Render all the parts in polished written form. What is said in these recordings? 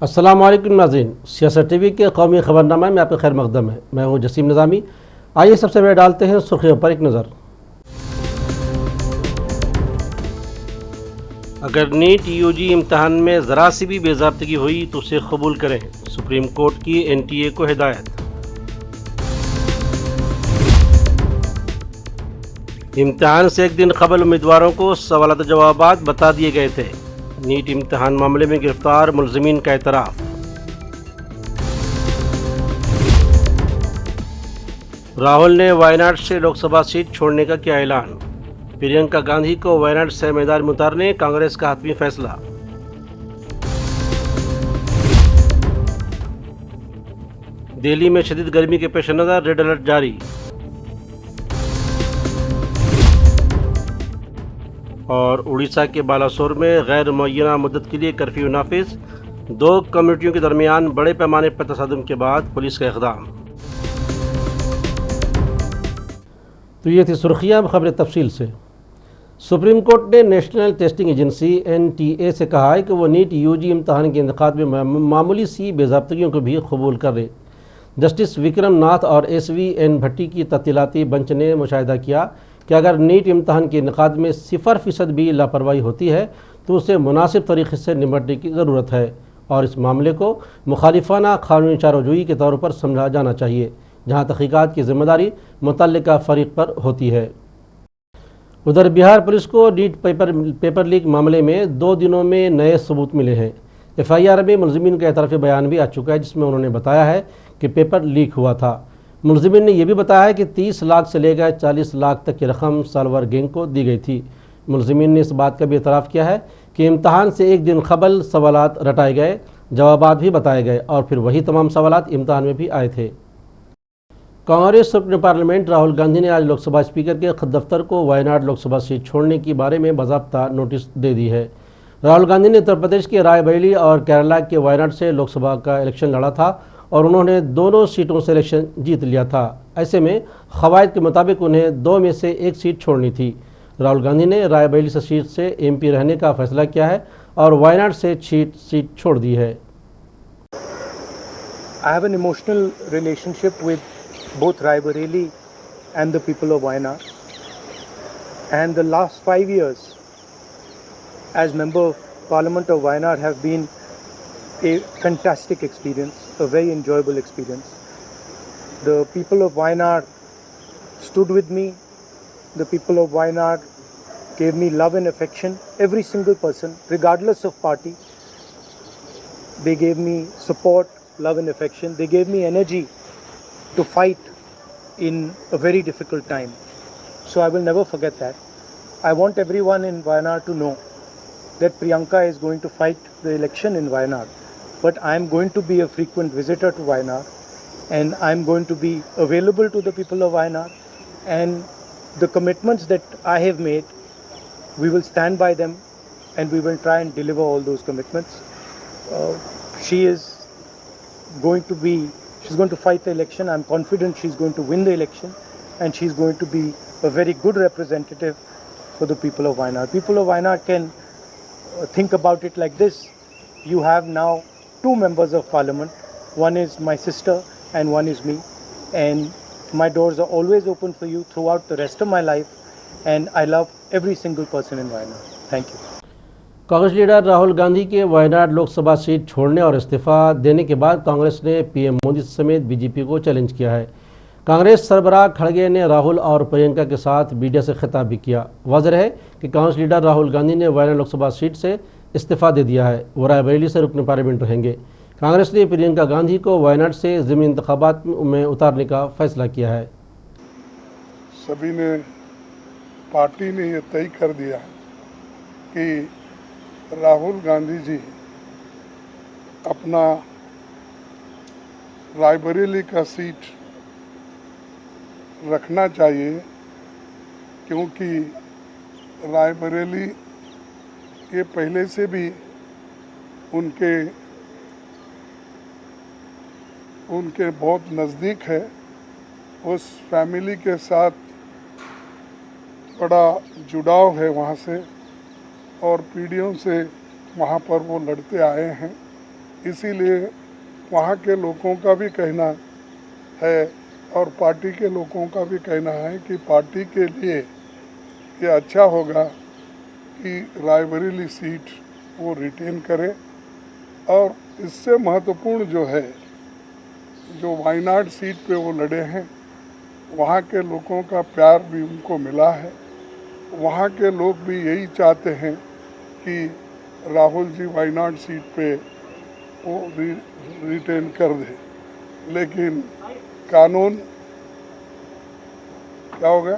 अस्सलाम वालेकुम नाज़रीन, सियासत टीवी के कौमी खबरनामा में आपका खैर मकदम है। मैं हूं जसीम निज़ामी। आइए सबसे पहले डालते हैं सुर्खियों पर एक नज़र। अगर नीट यूजी इम्तहान में ज़रा सी भी बेज़ाब्तगी हुई तो उसे कबूल करें, सुप्रीम कोर्ट की एनटीए को हिदायत। इम्तहान से एक दिन कबल उम्मीदवारों को सवालात जवाबात बता दिए गए थे। नीट इम्तहान मामले में गिरफ्तार मुलज़िमीन का एतराफ़। राहुल ने वायनाड से लोकसभा सीट छोड़ने का किया ऐलान। प्रियंका गांधी को वायनाड से मैदान में उतारने कांग्रेस का हतमी फैसला। दिल्ली में शदीद गर्मी के पेश नज़र रेड अलर्ट जारी। और उड़ीसा के बालासोर में गैर मुअय्यना मुद्दत के लिए कर्फ्यू नाफिज। दो कम्युनिटियों के दरमियान बड़े पैमाने पर तसादुम के बाद पुलिस का इक़दाम। तो ये थी सुर्खियाँ। अब खबरें तफसील से। सुप्रीम कोर्ट ने नेशनल टेस्टिंग एजेंसी एनटीए से कहा है कि वो नीट यूजी इम्तहान के इंतखाब में मामूली सी बेज़ाब्तगियों को भी कबूल कर ले। जस्टिस विक्रम नाथ और SVN भट्टी की तफ्तीलाती बेंच ने मुशाहिदा किया कि अगर नीट इम्तहान के इनेकाद में 0% भी लापरवाही होती है तो उसे मुनासिब तरीके से निपटने की ज़रूरत है और इस मामले को मुखालिफाना कानूनी चाराजोई के तौर पर समझा जाना चाहिए, जहाँ तहकीकात की जिम्मेदारी मुतल्लिका फ़रीक पर होती है। उधर बिहार पुलिस को नीट पेपर लीक मामले में 2 दिनों में नए सबूत मिले हैं। FIR में मुलज़िमीन का एतराफ़ी बयान भी आ चुका है, जिसमें उन्होंने बताया है कि पेपर लीक हुआ था। मुलज़िमीन ने यह भी बताया है कि 30 लाख से लेकर 40 लाख तक की रकम सालवर गैंग को दी गई थी। मुलज़िमीन ने इस बात का भी एतराफ़ किया है कि इम्तहान से एक दिन कबल सवालात रटाए गए, जवाबात भी बताए गए और फिर वही तमाम सवालात इम्तहान में भी आए थे। कांग्रेस रुकन पार्लियामेंट राहुल गांधी ने आज लोकसभा स्पीकर के ख़ुद दफ्तर को वायनाड लोकसभा सीट छोड़ने के बारे में बाज़ाब्ता नोटिस दे दी है। राहुल गांधी ने उत्तर प्रदेश के रायबरेली और केरला के वायनाड से लोकसभा का इलेक्शन लड़ा था और उन्होंने दोनों सीटों से इलेक्शन जीत लिया था। ऐसे में क़वायद के मुताबिक उन्हें 2 में से 1 सीट छोड़नी थी। राहुल गांधी ने रायबरेली सीट से MP रहने का फैसला किया है और वायनाड से सीट छोड़ दी है। I have an emotional relationship with both Raebareli and the people of Wayanad. And the last 5 years as Member of Parliament of Wayanad have been a fantastic experience, a very enjoyable experience. The people of Wayanad stood with me. The people of Wayanad gave me love and affection. Every single person, regardless of party, they gave me support, love and affection. They gave me energy to fight in a very difficult time. So I will never forget that. I want everyone in Wayanad to know that Priyanka is going to fight the election in Wayanad. But I am going to be a frequent visitor to Wayanad and I am going to be available to the people of Wayanad, and the commitments that I have made, we will stand by them and we will try and deliver all those commitments. She's going to fight the election. I'm confident she's going to win the election and she's going to be a very good representative for the people of Wayanad. People of Wayanad can think about it like this. You have now 2 members of parliament. One is my sister and one is me. And my doors are always open for you throughout the rest of my life. And I love every single person in Wayanad. Thank you. Congress leader Rahul Gandhi के Wayanad Lok Sabha seat छोड़ने और इस्तीफा देने के बाद कांग्रेस ने PM Modi समेत BJP को चैलेंज किया है। कांग्रेस सरबराह खड़गे ने राहुल और प्रियंका के साथ मीडिया से खिताब भी किया। वाज़ेह है कि कांग्रेस लीडर राहुल गांधी ने वायनाड लोकसभा सीट से इस्तीफा दे दिया है। वो रायबरेली से रुकन पार्लियामेंट रहेंगे। कांग्रेस ने प्रियंका गांधी को वायनाड से ज़मीनी इंतखाबात में उतारने का फैसला किया है। सभी ने, पार्टी ने यह तय कर दिया कि राहुल गांधी जी अपना रायबरेली का सीट रखना चाहिए, क्योंकि रायबरेली ये पहले से भी उनके बहुत नज़दीक है। उस फैमिली के साथ बड़ा जुड़ाव है वहाँ से और पीढ़ियों से वहाँ पर वो लड़ते आए हैं। इसीलिए वहाँ के लोगों का भी कहना है और पार्टी के लोगों का भी कहना है कि पार्टी के लिए ये अच्छा होगा कि रायबरेली सीट वो रिटेन करे। और इससे महत्वपूर्ण जो है, जो वायनाड सीट पे वो लड़े हैं, वहाँ के लोगों का प्यार भी उनको मिला है। वहाँ के लोग भी यही चाहते हैं कि राहुल जी वायनाड सीट पे वो रिटेन कर दे। लेकिन कानून क्या हो गया,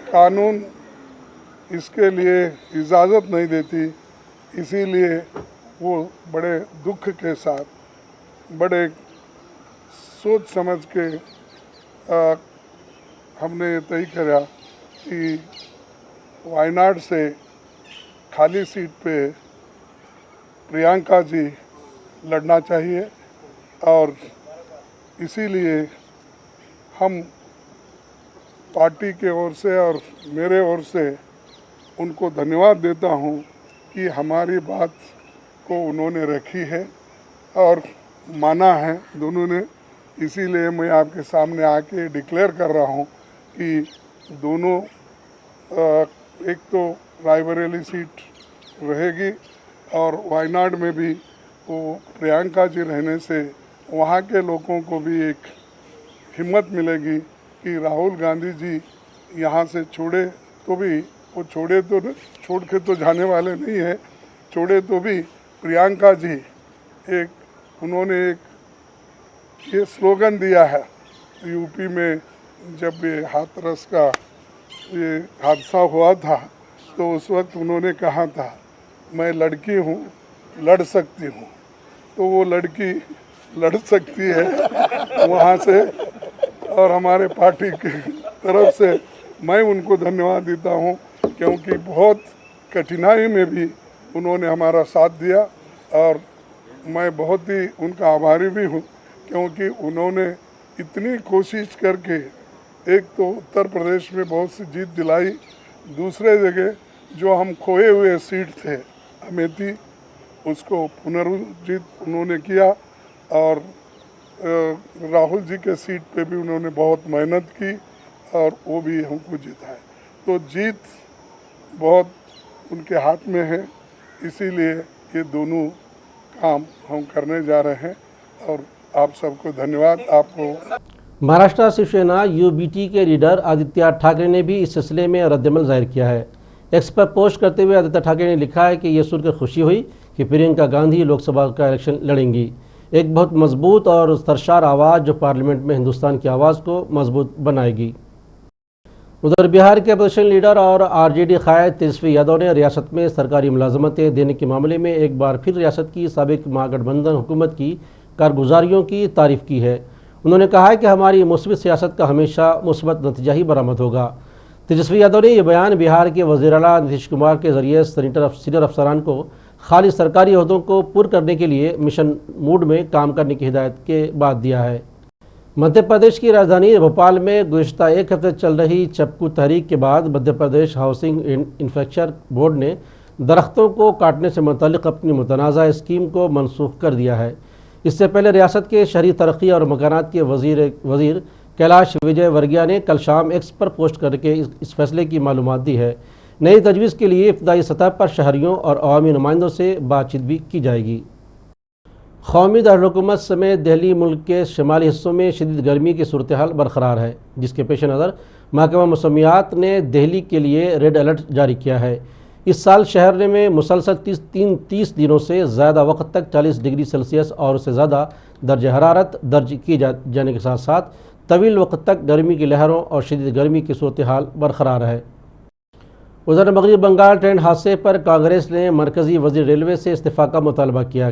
कानून इसके लिए इजाज़त नहीं देती। इसीलिए वो बड़े दुख के साथ, बड़े सोच समझ के हमने ये तय किया कि वायनाड से खाली सीट पे प्रियंका जी लड़ना चाहिए। और इसीलिए हम पार्टी के ओर से और मेरे ओर से उनको धन्यवाद देता हूँ कि हमारी बात को उन्होंने रखी है और माना है दोनों ने। इसीलिए मैं आपके सामने आके डिक्लेयर कर रहा हूँ कि दोनों, एक तो रायबरेली सीट रहेगी और वायनाड में भी वो प्रियंका जी रहने से वहाँ के लोगों को भी एक हिम्मत मिलेगी कि राहुल गांधी जी यहाँ से छोड़े तो भी, वो छोड़े तो छोड़ के तो जाने वाले नहीं है, छोड़े तो भी प्रियंका जी एक उन्होंने एक ये स्लोगन दिया है यूपी में, जब ये हाथरस का ये हादसा हुआ था तो उस वक्त उन्होंने कहा था मैं लड़की हूँ, लड़ सकती हूँ। तो वो लड़की लड़ सकती है वहाँ से। और हमारे पार्टी की तरफ से मैं उनको धन्यवाद देता हूँ, क्योंकि बहुत कठिनाई में भी उन्होंने हमारा साथ दिया और मैं बहुत ही उनका आभारी भी हूँ, क्योंकि उन्होंने इतनी कोशिश करके एक तो उत्तर प्रदेश में बहुत सी जीत दिलाई, दूसरे जगह जो हम खोए हुए सीट थे अमेठी, उसको पुनर्जीत उन्होंने किया। और राहुल जी के सीट पे भी उन्होंने बहुत मेहनत की और वो भी हमको जिताए। तो जीत बहुत उनके हाथ में है, इसीलिए ये दोनों काम हम करने जा रहे हैं। और आप सबको धन्यवाद। आपको महाराष्ट्र शिवसेना यूबीटी के लीडर आदित्य ठाकरे ने भी इस सिलसिले में रद्दमल जाहिर किया है। एक्स पर पोस्ट करते हुए आदित्य ठाकरे ने लिखा है कि यह सुनकर खुशी हुई कि प्रियंका गांधी लोकसभा का इलेक्शन लड़ेंगी। एक बहुत मजबूत और सरशार आवाज़ जो पार्लियामेंट में हिंदुस्तान की आवाज़ को मजबूत बनाएगी। उधर बिहार के अपोजिशन लीडर और आरजेडी कायद तेजस्वी यादव ने रियासत में सरकारी मुलाजमतें देने के मामले में एक बार फिर रियासत की साबिक महागठबंधन हुकूमत की कारगुजारियों की तारीफ की है। उन्होंने कहा है कि हमारी मुस्बित सियासत का हमेशा मुस्बत नतीजा ही बरामद होगा। तेजस्वी यादव ने यह बयान बिहार के वज़ीर आला नीतीश कुमार के जरिए सीनियर अफसरान को खाली सरकारी अहदों को पुर करने के लिए मिशन मूड में काम करने की हिदायत के बाद दिया है। मध्य प्रदेश की राजधानी भोपाल में गुज़िश्ता एक हफ्ते चल रही चप्पू तहरीक के बाद Madhya Pradesh housing infrastructure board ने दरख्तों को काटने से मुतल्लिक़ अपनी मुतनाज़ा स्कीम को मनसूख कर दिया है। इससे पहले रियासत के शहरी तरक्की और मकानात के वज़ीर कैलाश विजय वर्गिया ने कल शाम एक्स पर पोस्ट करके इस फैसले की मालूमात दी है। नई तजवीज़ के लिए इब्तदाई सतह पर शहरियों और अवामी नुमाइंदों से बातचीत भी की जाएगी। कौमी दारुलहुकूमत समेत दिल्ली मुल्क के शुमाली हिस्सों में शदीद गर्मी की सूरत हाल बरकरार है, जिसके पेश नज़र महकमा मौसमियात ने दिल्ली के लिए रेड अलर्ट जारी किया है। इस साल शहर में मुसलसल 30 दिनों से ज़्यादा वक्त तक 40 डिग्री सेल्सियस और उससे ज़्यादा दर्ज हरारत दर्ज किए जाने के साथ साथ तवील वक्त तक गर्मी की लहरों और शदीद गर्मी की सूरत हाल बरकरार है। उधर मगरबी बंगाल ट्रेन हादसे पर कांग्रेस ने मरकज़ी वज़ीर रेलवे से इस्तीफ़ा का मुतालबा किया।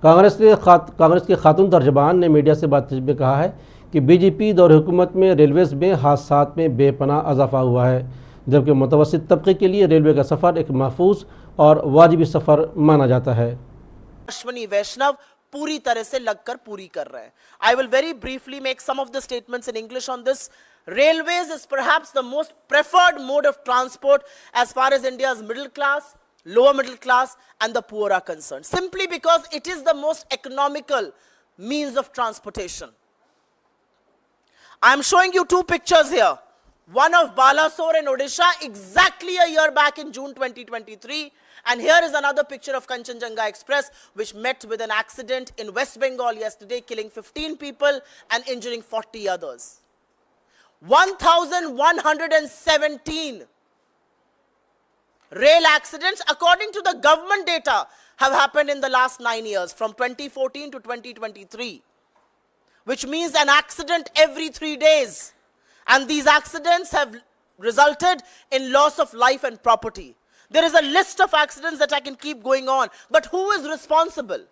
कांग्रेस के खातून तर्जमान ने मीडिया से बातचीत में कहा है कि बीजेपी दौर हुकूमत में रेलवेज़ में हादसात में बेपनाह इजाफा हुआ है, जबकि मुतवस्सित तबके के लिए रेलवे का सफ़र एक महफूज और वाजिबी सफ़र माना जाता है। अश्विनी वैष्णव पूरी तरह से लगकर पूरी कर रहे हैं। I will very briefly make some of the statements in English on this. Railways is perhaps the most preferred mode of transport as far as India's middle class, lower middle class and the poor are concerned, simply because it is the most economical means of transportation. I am showing you two pictures here. One of Balasore in Odisha exactly a year back in June 2023. And here is another picture of Kanchenjunga Express, which met with an accident in West Bengal yesterday, killing 15 people and injuring 40 others. 1,117 rail accidents, according to the government data, have happened in the last 9 years, from 2014 to 2023, which means an accident every 3 days. And these accidents have resulted in loss of life and property. There is a list of accidents that I can keep going on. But who is responsible?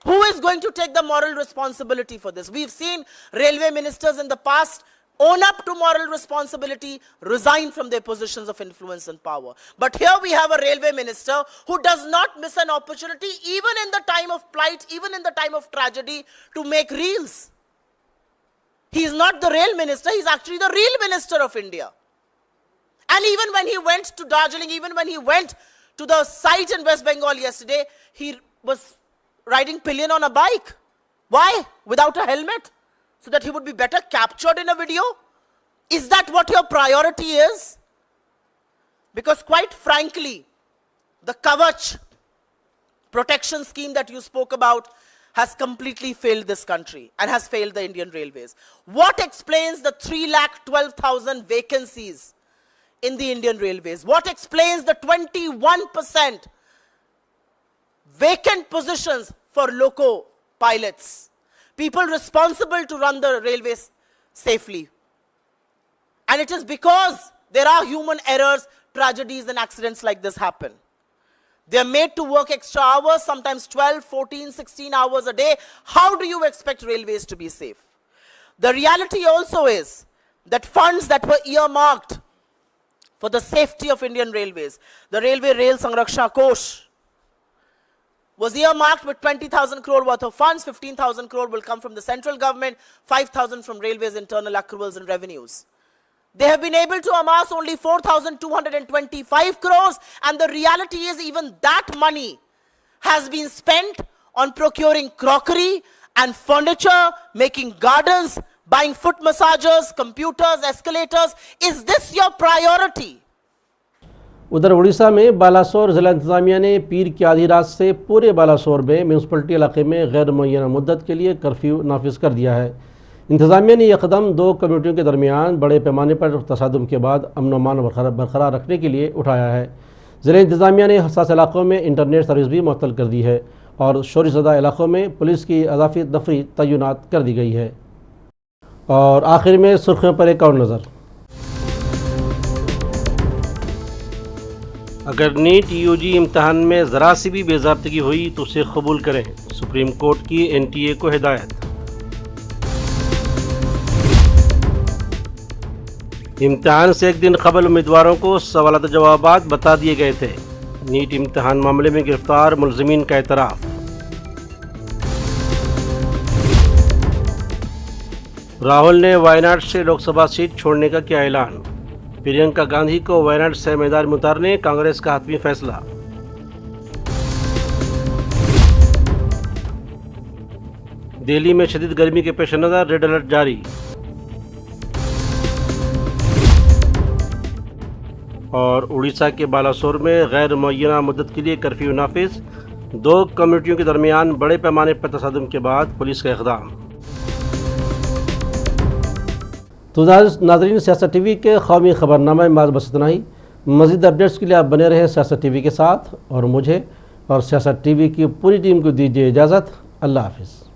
Who is going to take the moral responsibility for this? We've seen railway ministers in the past own up to moral responsibility, resign from their positions of influence and power. But here we have a railway minister who does not miss an opportunity, even in the time of plight, even in the time of tragedy, to make reels. He is not the rail minister, he is actually the real minister of India. And even when he went to Darjeeling, even when he went to the site in West Bengal yesterday, he was riding pillion on a bike. Why? Without a helmet? So that he would be better captured in a video? Is that what your priority is? Because quite frankly, the Kavach protection scheme that you spoke about has completely failed this country and has failed the Indian Railways. What explains the 3,12,000 vacancies in the Indian Railways? What explains the 21% vacant positions for loco pilots? People responsible to run the railways safely. And it is because there are human errors, tragedies and accidents like this happen. They are made to work extra hours, sometimes 12, 14, 16 hours a day. How do you expect railways to be safe? The reality also is that funds that were earmarked for the safety of Indian Railways, the Railway Rail Sanraksha Kosh, was earmarked with 20,000 crore worth of funds. 15,000 crore will come from the central government, 5,000 from Railways internal accruals and revenues. They have been able to amass only 4,225 crores, and the reality is even that money has been spent on procuring crockery and furniture, making gardens, buying foot massagers, computers, escalators. Is this your priority? उधर उड़ीसा में बालासोर ज़िला इंतज़ामिया ने पीर की आधी रात से पूरे बालासोर में म्यूनसिपलिटी इलाके में गैर मुअय्यना मुद्दत के लिए कर्फ्यू नाफिज कर दिया है। इंतज़ामिया ने यह कदम दो कम्यूनिटियों के दरमियान बड़े पैमाने पर तसादुम के बाद अमन व अमान बरकरार रखने के लिए उठाया है। ज़िला इंतज़ामिया ने हसास इलाकों में इंटरनेट सर्विस भी मुअत्तल कर दी है और शोरशदा इलाकों में पुलिस की अज़ाफ़ी दफ़री तैनात कर दी गई है। और आखिर में सुर्खियों पर एक और नज़र। अगर नीट यूजी इम्तहान में ज़रा सी भी बेज़ाब्तगी हुई तो उसे कबूल करें, सुप्रीम कोर्ट की एनटीए को हिदायत। इम्तहान से एक दिन कबल उम्मीदवारों को सवालात जवाबात बता दिए गए थे। नीट इम्तहान मामले में गिरफ्तार मुलज़िमीन का एतराफ़। राहुल ने वायनाड से लोकसभा सीट छोड़ने का किया ऐलान। प्रियंका गांधी को वायनाड से मैदान में उतारने कांग्रेस का हतमी फैसला। दिल्ली में शदीद गर्मी के पेश नज़र रेड अलर्ट जारी। और उड़ीसा के बालासोर में गैर मुअय्यना मुद्दत के लिए कर्फ्यू नाफिज, दो कम्युनिटियों के दरमियान बड़े पैमाने पर तसादुम के बाद पुलिस का इक़दाम। तो नाज़रीन, सियासत टीवी के कौमी खबरनामा में बस इतना ही। मज़ीद अपडेट्स के लिए आप बने रहें सियासत टीवी के साथ और मुझे और सियासत टीवी की पूरी टीम को दीजिए इजाज़त। अल्लाह हाफ़िज़।